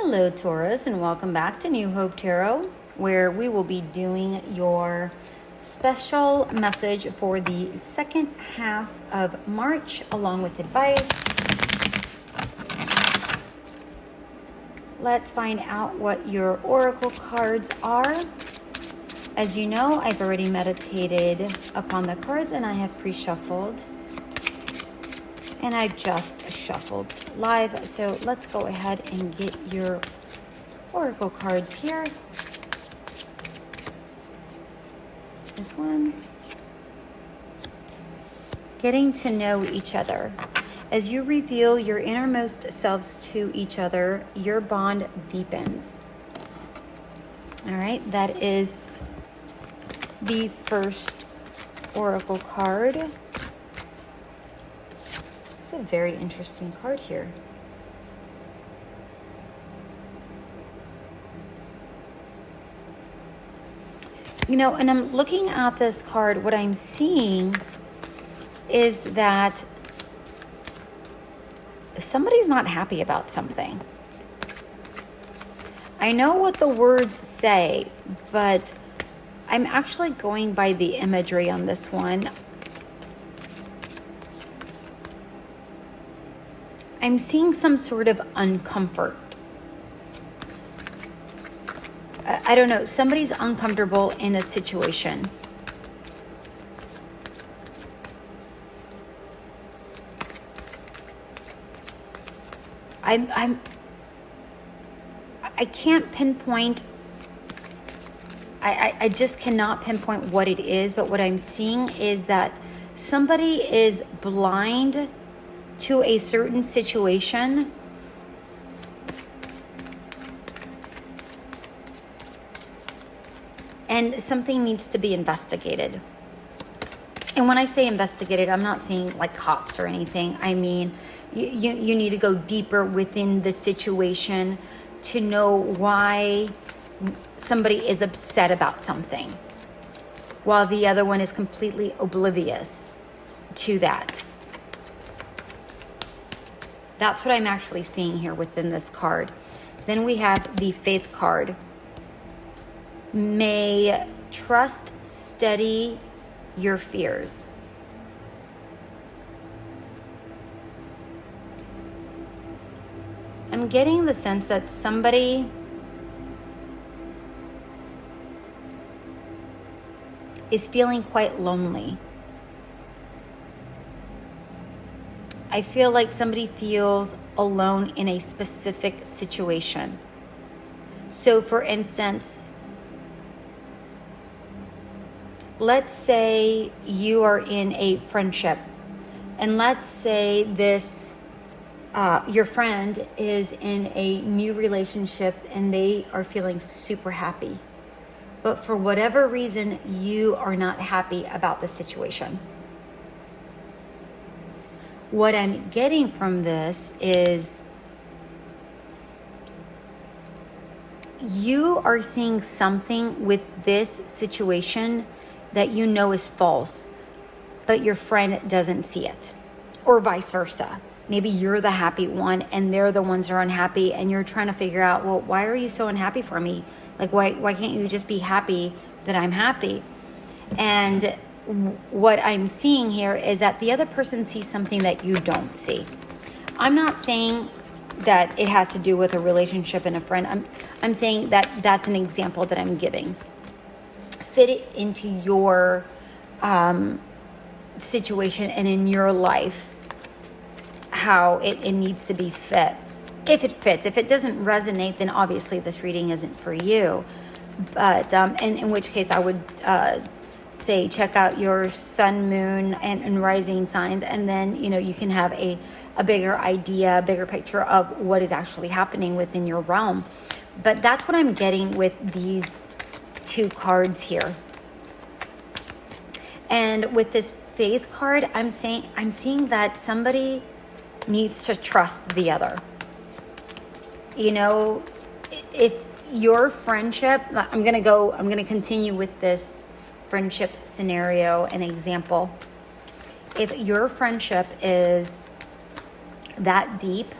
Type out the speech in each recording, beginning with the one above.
Hello, Taurus, and welcome back to New Hope Tarot, where we will be doing your special message for the second half of March, along with advice. Let's find out what your oracle cards are. As you know, I've already meditated upon the cards and I have pre-shuffled. And I've just shuffled live. So let's go ahead and get your oracle cards here. This one. Getting to know each other. As you reveal your innermost selves to each other, your bond deepens. All right, that is the first oracle card. It's a very interesting card here. You know, and I'm looking at this card, what I'm seeing is that if somebody's not happy about something, I know what the words say, but I'm actually going by the imagery on this one. I'm seeing some sort of uncomfort. I don't know, somebody's uncomfortable in a situation. I can't pinpoint, I just cannot pinpoint what it is, but what I'm seeing is that somebody is blind to a certain situation and something needs to be investigated. And when I say investigated, I'm not saying like cops or anything. I mean, you need to go deeper within the situation to know why somebody is upset about something, while the other one is completely oblivious to that. That's what I'm actually seeing here within this card. Then we have the Faith card. May trust steady your fears. I'm getting the sense that somebody is feeling quite lonely. I feel like somebody feels alone in a specific situation. So for instance, let's say you are in a friendship, and let's say this, your friend is in a new relationship and they are feeling super happy. But for whatever reason, you are not happy about the situation. What I'm getting from this is you are seeing something with this situation that you know is false, but your friend doesn't see it, or vice versa. Maybe you're the happy one and they're the ones that are unhappy, and you're trying to figure out, well, why are you so unhappy for me? Like, why can't you just be happy that I'm happy? And what I'm seeing here is that the other person sees something that you don't see. I'm not saying that it has to do with a relationship and a friend. I'm saying that that's an example that I'm giving. Fit it into your situation and in your life, how it needs to be fit. If it fits. If it doesn't resonate, then obviously this reading isn't for you. But in which case I would say check out your sun, moon, and rising signs, and then you can have a bigger idea, a bigger picture of what is actually happening within your realm. But that's what I'm getting with these two cards here. And with this Faith card, I'm seeing that somebody needs to trust the other. If your friendship, I'm going to continue with this friendship scenario and example. If your friendship is that deep,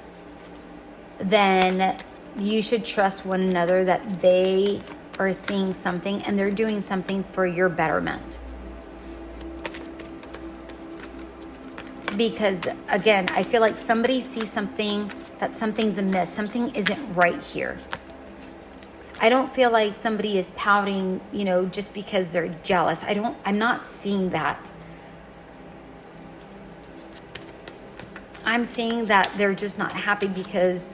then you should trust one another, that they are seeing something and they're doing something for your betterment. Because again, I feel like somebody sees something, that something's amiss, something isn't right here. I don't feel like somebody is pouting, you know, just because they're jealous. I'm not seeing that. I'm seeing that they're just not happy because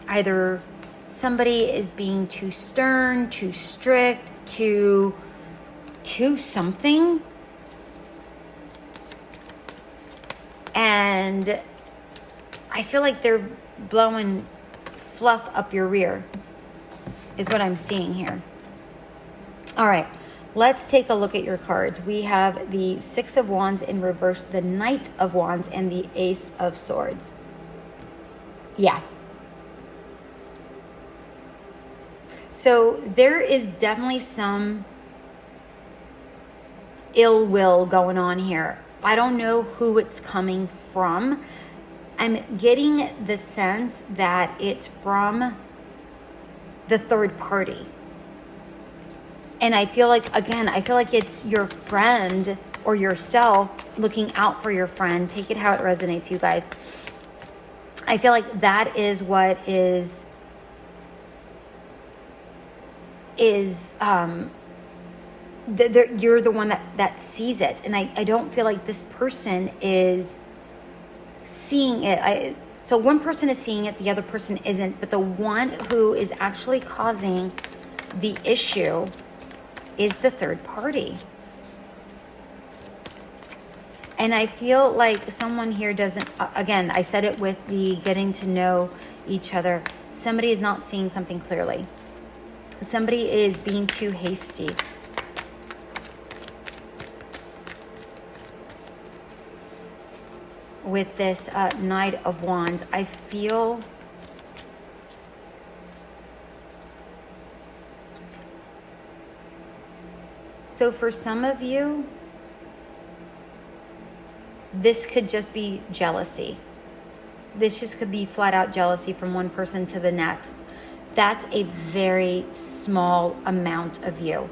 either somebody is being too stern, too strict, too something. And I feel like they're blowing fluff up your rear, is what I'm seeing here. All right, let's take a look at your cards. We have the Six of Wands in reverse, the Knight of Wands, and the Ace of Swords. Yeah. So there is definitely some ill will going on here. I don't know who it's coming from. I'm getting the sense that it's from the third party. And I feel like, again, it's your friend or yourself looking out for your friend. Take it how it resonates, you guys. I feel like that is what is you're the one that sees it. And I don't feel like this person is seeing it. So one person is seeing it, the other person isn't. But the one who is actually causing the issue is the third party. And I feel like someone here doesn't, again, I said it with the getting to know each other. Somebody is not seeing something clearly. Somebody is being too hasty. With this Knight of Wands, I feel so for some of you, this could just be jealousy. This just could be flat out jealousy from one person to the next. That's a very small amount of you,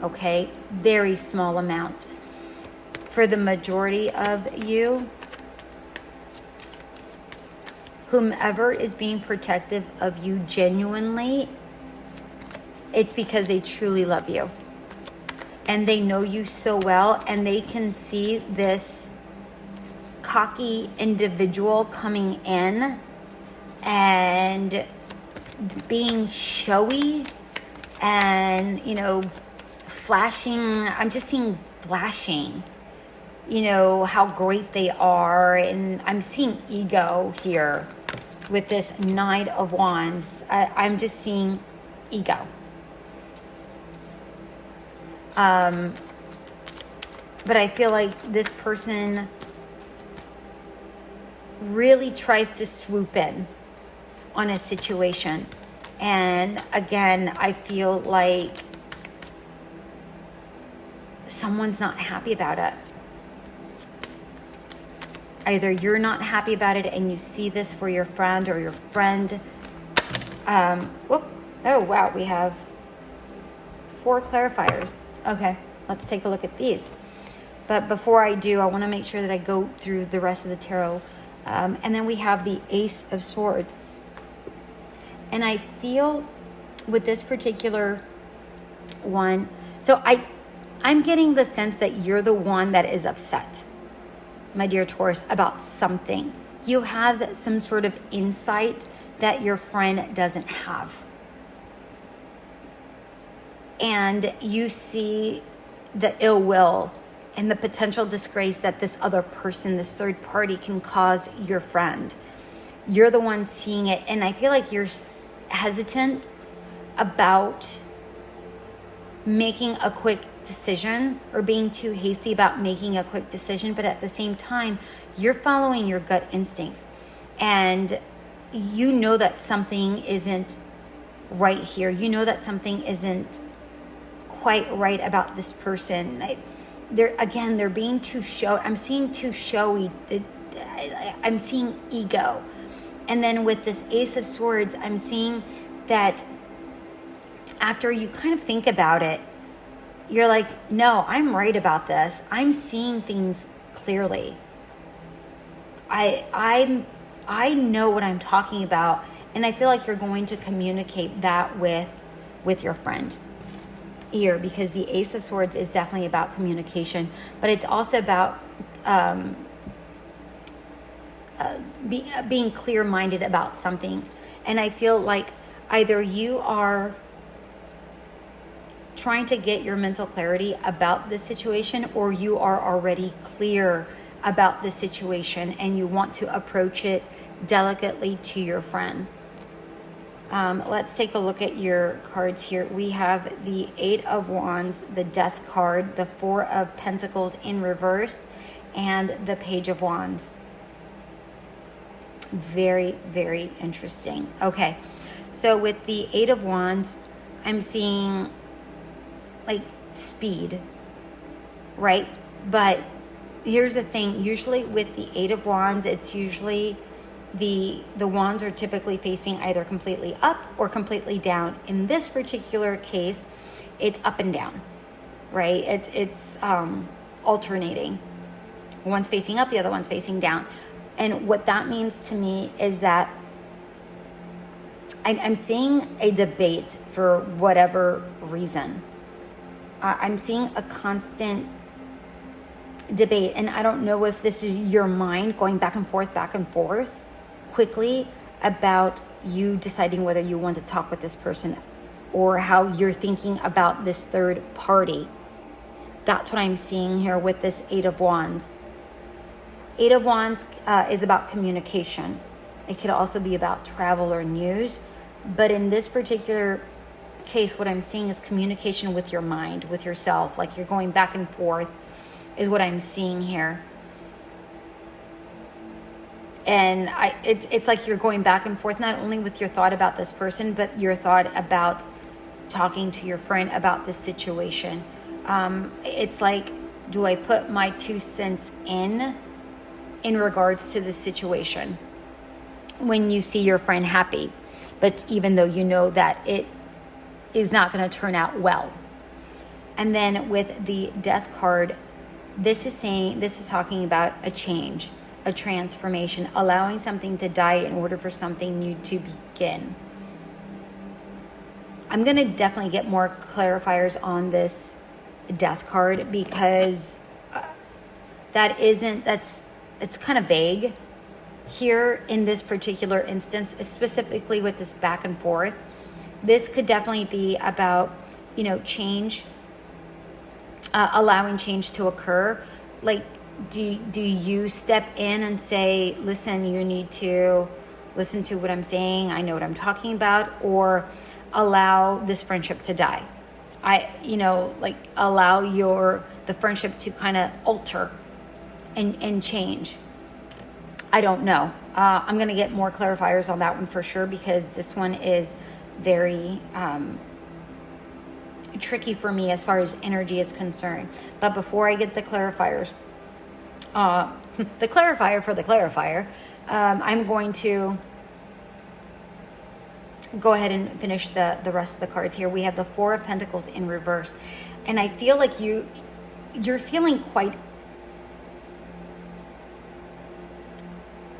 okay? Very small amount. For the majority of you, whomever is being protective of you genuinely, it's because they truly love you. And they know you so well, and they can see this cocky individual coming in and being showy and, you know, flashing. I'm just seeing flashing, you know, how great they are. And I'm seeing ego here with this Knight of Wands. I'm just seeing ego. But I feel like this person really tries to swoop in on a situation. And again, I feel like someone's not happy about it. Either you're not happy about it and you see this for your friend, or your friend. Oh, wow, we have 4 clarifiers. Okay, let's take a look at these. But before I do, I want to make sure that I go through the rest of the tarot. And then we have the Ace of Swords. And I feel with this particular one, so I'm getting the sense that you're the one that is upset, my dear Taurus, about something. You have some sort of insight that your friend doesn't have. And you see the ill will and the potential disgrace that this other person, this third party, can cause your friend. You're the one seeing it. And I feel like you're hesitant about making a quick decision, or being too hasty about making a quick decision. But at the same time, you're following your gut instincts. And you know that something isn't right here. You know that something isn't quite right about this person. They're being too showy. I'm seeing too showy. I'm seeing ego. And then with this Ace of Swords, I'm seeing that after you kind of think about it, you're like, no, I'm right about this. I'm seeing things clearly. I know what I'm talking about, and I feel like you're going to communicate that with your friend here, because the Ace of Swords is definitely about communication, but it's also about being clear-minded about something. And I feel like either you are trying to get your mental clarity about this situation, or you are already clear about the situation and you want to approach it delicately to your friend. Let's take a look at your cards here. We have the Eight of Wands, the Death card, the Four of Pentacles in reverse, and the Page of Wands. Very, very interesting. Okay, so with the Eight of Wands, I'm seeing like speed, right? But here's the thing, usually with the Eight of Wands, it's usually the wands are typically facing either completely up or completely down. In this particular case, it's up and down, right? It's alternating. One's facing up, the other one's facing down. And what that means to me is that I'm seeing a debate for whatever reason. I'm seeing a constant debate, and I don't know if this is your mind going back and forth quickly about you deciding whether you want to talk with this person, or how you're thinking about this third party. That's what I'm seeing here with this Eight of Wands. Eight of Wands is about communication. It could also be about travel or news, but in this particular case, what I'm seeing is communication with your mind, with yourself, like you're going back and forth is what I'm seeing here. And it's like you're going back and forth, not only with your thought about this person, but your thought about talking to your friend about this situation. It's like, do I put my 2 cents in regards to this situation? When you see your friend happy, but even though you know that it is not going to turn out well. And then with the Death card, this is talking about a change, a transformation, allowing something to die in order for something new to begin. I'm going to definitely get more clarifiers on this Death card, because it's kind of vague here in this particular instance, specifically with this back and forth. This could definitely be about, change, allowing change to occur. Like, do you step in and say, listen, you need to listen to what I'm saying, I know what I'm talking about, or allow this friendship to die? Allow the friendship to kind of alter and change. I don't know. I'm going to get more clarifiers on that one for sure, because this one is very tricky for me as far as energy is concerned. But before I get the clarifiers, the clarifier for the clarifier, I'm going to go ahead and finish the rest of the cards here. We have the Four of Pentacles in reverse, and I feel like you're feeling quite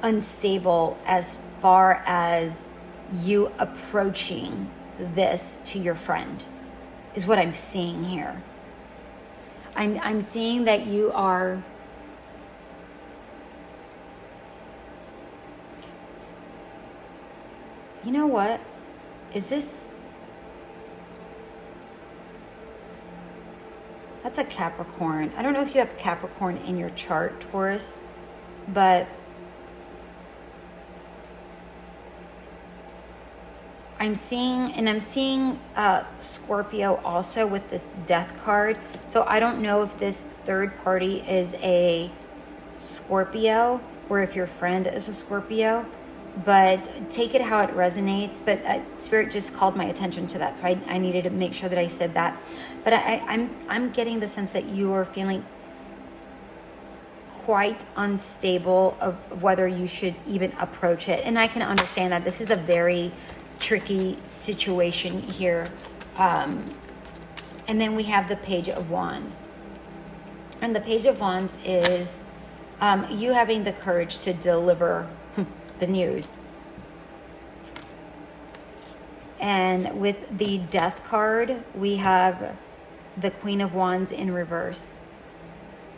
unstable as far as you approaching this to your friend, is what I'm seeing here. I'm seeing that you are you know what? Is this... That's a Capricorn. I don't know if you have Capricorn in your chart, Taurus, but I'm seeing Scorpio also with this Death card. So I don't know if this third party is a Scorpio or if your friend is a Scorpio, but take it how it resonates. But Spirit just called my attention to that, so I needed to make sure that I said that. But I'm getting the sense that you are feeling quite unstable of whether you should even approach it. And I can understand that this is a very tricky situation here. And then we have the Page of Wands. And the Page of Wands is you having the courage to deliver the news. And with the Death card, we have the Queen of Wands in reverse.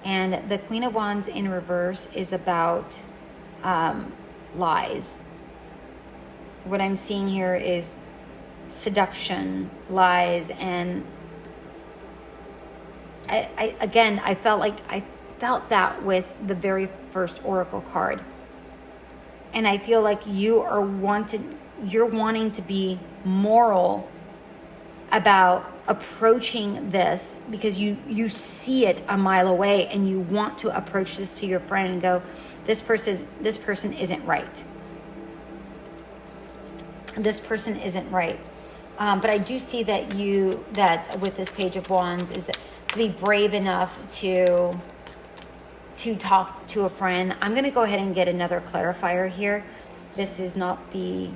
And the Queen of Wands in reverse is about lies. What I'm seeing here is seduction, lies, and I felt that with the very first Oracle card. And I feel like you're wanting to be moral about approaching this because you see it a mile away and you want to approach this to your friend and go, this person isn't right. This person isn't right. But I do see that with this Page of Wands is that to be brave enough to talk to a friend. I'm going to go ahead and get another clarifier here. This is not the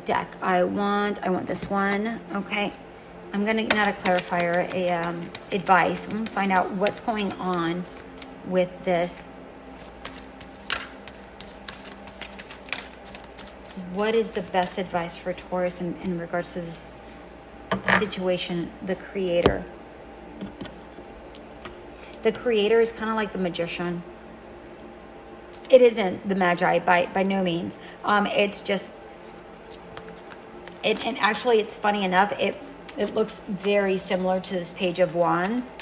deck I want this one. Okay, I'm gonna, not a clarifier, advice. I'm gonna find out what's going on with this. What is the best advice for Taurus in regards to this situation? The Creator. The Creator is kind of like the Magician. It isn't the Magi by no means. It's just and actually, it's funny enough, it looks very similar to this Page of Wands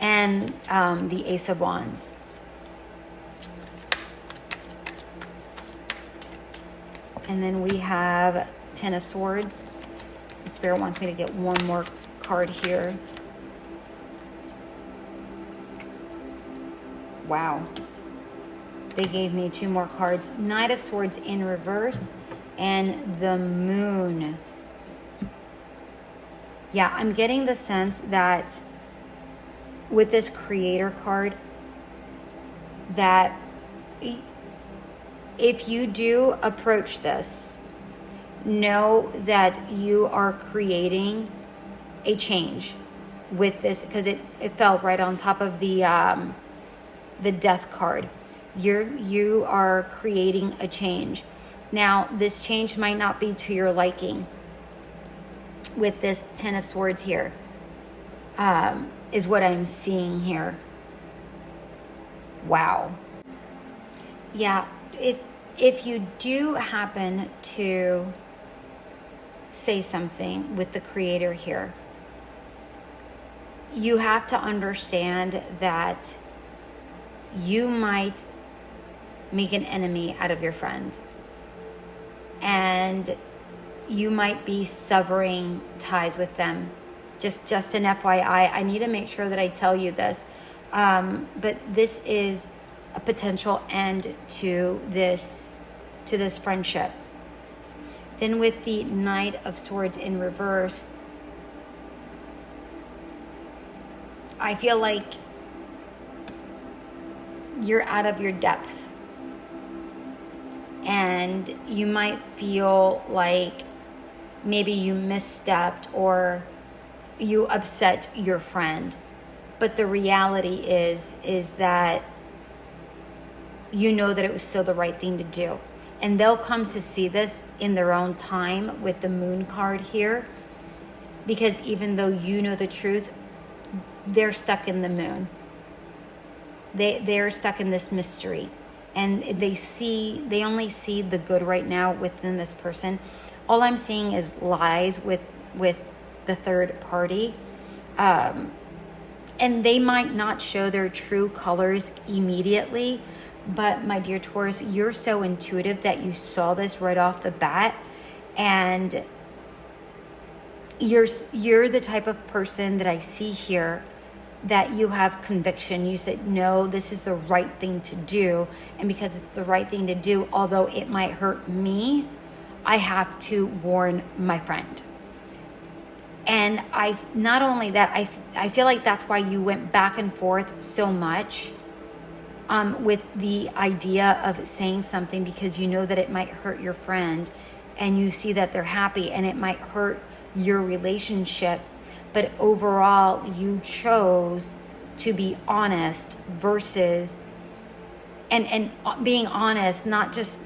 and the Ace of Wands. And then we have Ten of Swords. The Spirit wants me to get one more card here. Wow. They gave me two more cards. Knight of Swords in reverse. And the Moon. Yeah, I'm getting the sense that with this Creator card, that if you do approach this, know that you are creating a change with this, because it fell right on top of the Death card. You are creating a change. Now, this change might not be to your liking with this Ten of Swords here, is what I'm seeing here. Wow. Yeah, if you do happen to say something with the Creator here, you have to understand that you might make an enemy out of your friend. And you might be severing ties with them. Just an FYI, I need to make sure that I tell you this. But this is a potential end to this friendship. Then with the Knight of Swords in reverse, I feel like you're out of your depth. And you might feel like maybe you misstepped or you upset your friend. But the reality is that you know that it was still the right thing to do. And they'll come to see this in their own time with the Moon card here. Because even though you know the truth, they're stuck in the Moon. They're stuck in this mystery. And they only see the good right now within this person. All I'm seeing is lies with the third party. And they might not show their true colors immediately. But my dear Taurus, you're so intuitive that you saw this right off the bat. And you're the type of person that I see here that you have conviction. You said, no, this is the right thing to do. And because it's the right thing to do, although it might hurt me, I have to warn my friend. And not only that, I feel like that's why you went back and forth so much with the idea of saying something, because you know that it might hurt your friend and you see that they're happy and it might hurt your relationship. But overall, you chose to be honest versus, and being honest, not just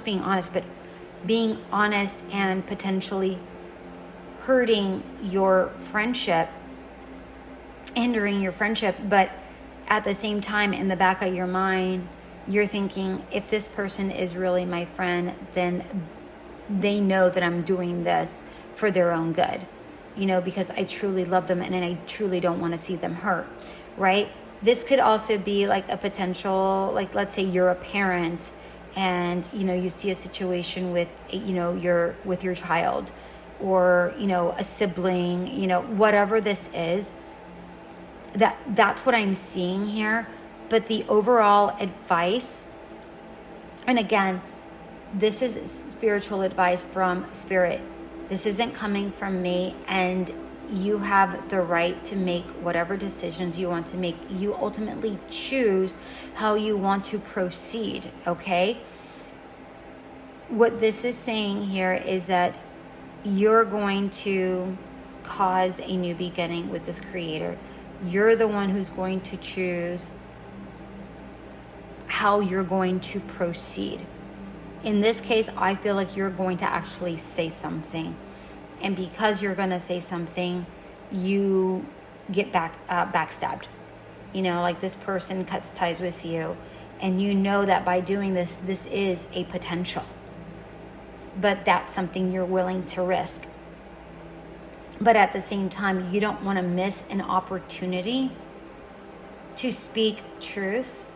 being honest, but being honest and potentially hurting your friendship, hindering your friendship. But at the same time, in the back of your mind, you're thinking, if this person is really my friend, then they know that I'm doing this for their own good, because I truly love them and I truly don't want to see them hurt, right? This could also be like a potential, like, let's say you're a parent and, you see a situation with, with your child, or, a sibling, whatever this is, that's what I'm seeing here. But the overall advice, and again, this is spiritual advice from Spirit. This isn't coming from me, and you have the right to make whatever decisions you want to make. You ultimately choose how you want to proceed, okay? What this is saying here is that you're going to cause a new beginning with this Creator. You're the one who's going to choose how you're going to proceed. In this case, I feel like you're going to actually say something. And because you're going to say something, you get backstabbed. Like this person cuts ties with you. And you know that by doing this, this is a potential. But that's something you're willing to risk. But at the same time, you don't want to miss an opportunity to speak truth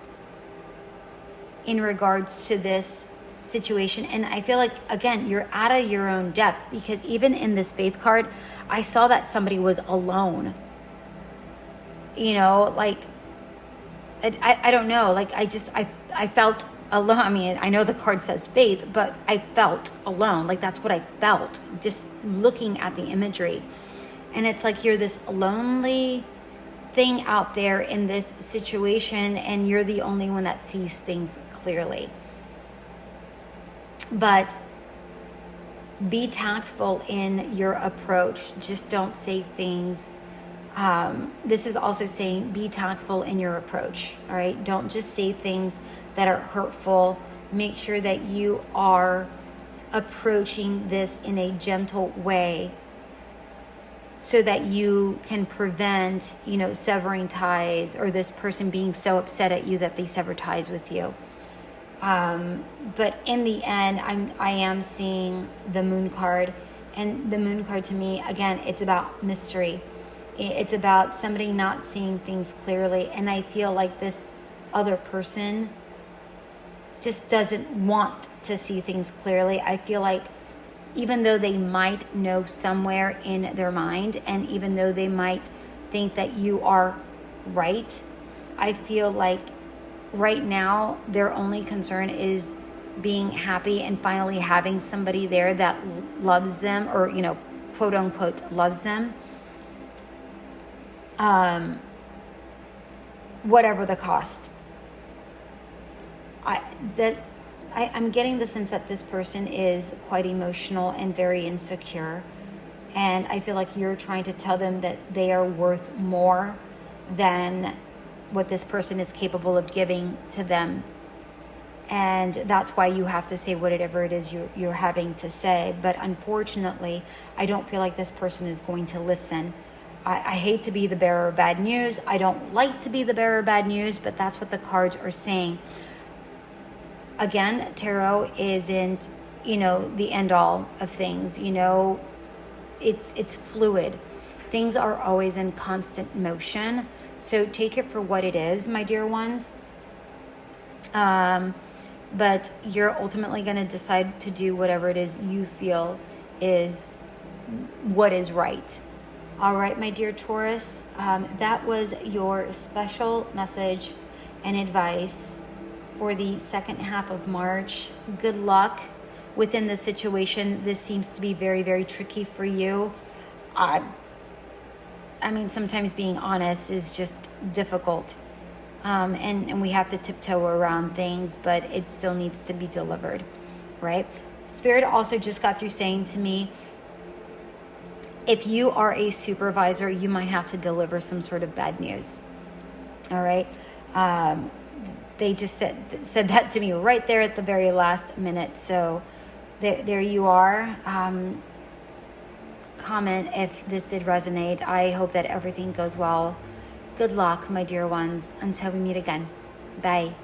in regards to this situation. And I feel like, again, you're out of your own depth, because even in this Faith card, I saw that somebody was alone. Like, I don't know. Like, I felt alone. I mean, I know the card says faith, but I felt alone. Like, that's what I felt just looking at the imagery. And it's like you're this lonely thing out there in this situation, and you're the only one that sees things clearly. But be tactful in your approach. Just don't say things. This is also saying be tactful in your approach. All right. Don't just say things that are hurtful. Make sure that you are approaching this in a gentle way, so that you can prevent, severing ties, or this person being so upset at you that they sever ties with you. But in the end, I am seeing the Moon card, and the Moon card to me, again, it's about mystery. It's about somebody not seeing things clearly. And I feel like this other person just doesn't want to see things clearly. I feel like even though they might know somewhere in their mind, and even though they might think that you are right, I feel like right now their only concern is being happy and finally having somebody there that loves them, or, quote unquote, loves them. Whatever the cost. I'm getting the sense that this person is quite emotional and very insecure. And I feel like you're trying to tell them that they are worth more than what this person is capable of giving to them. And that's why you have to say whatever it is you're having to say. But unfortunately, I don't feel like this person is going to listen. I hate to be the bearer of bad news. I don't like to be the bearer of bad news, but that's what the cards are saying. Again, tarot isn't, the end all of things. It's fluid. Things are always in constant motion. So take it for what it is, my dear ones. But you're ultimately going to decide to do whatever it is you feel is what is right. All right, my dear Taurus, that was your special message and advice for the second half of March. Good luck within the situation. This seems to be very, very tricky for you. I mean, sometimes being honest is just difficult. And we have to tiptoe around things, but it still needs to be delivered, right? Spirit also just got through saying to me, if you are a supervisor, you might have to deliver some sort of bad news. All right. They just said that to me right there at the very last minute. So there you are. Comment if this did resonate. I hope that everything goes well. Good luck, my dear ones. Until we meet again. Bye.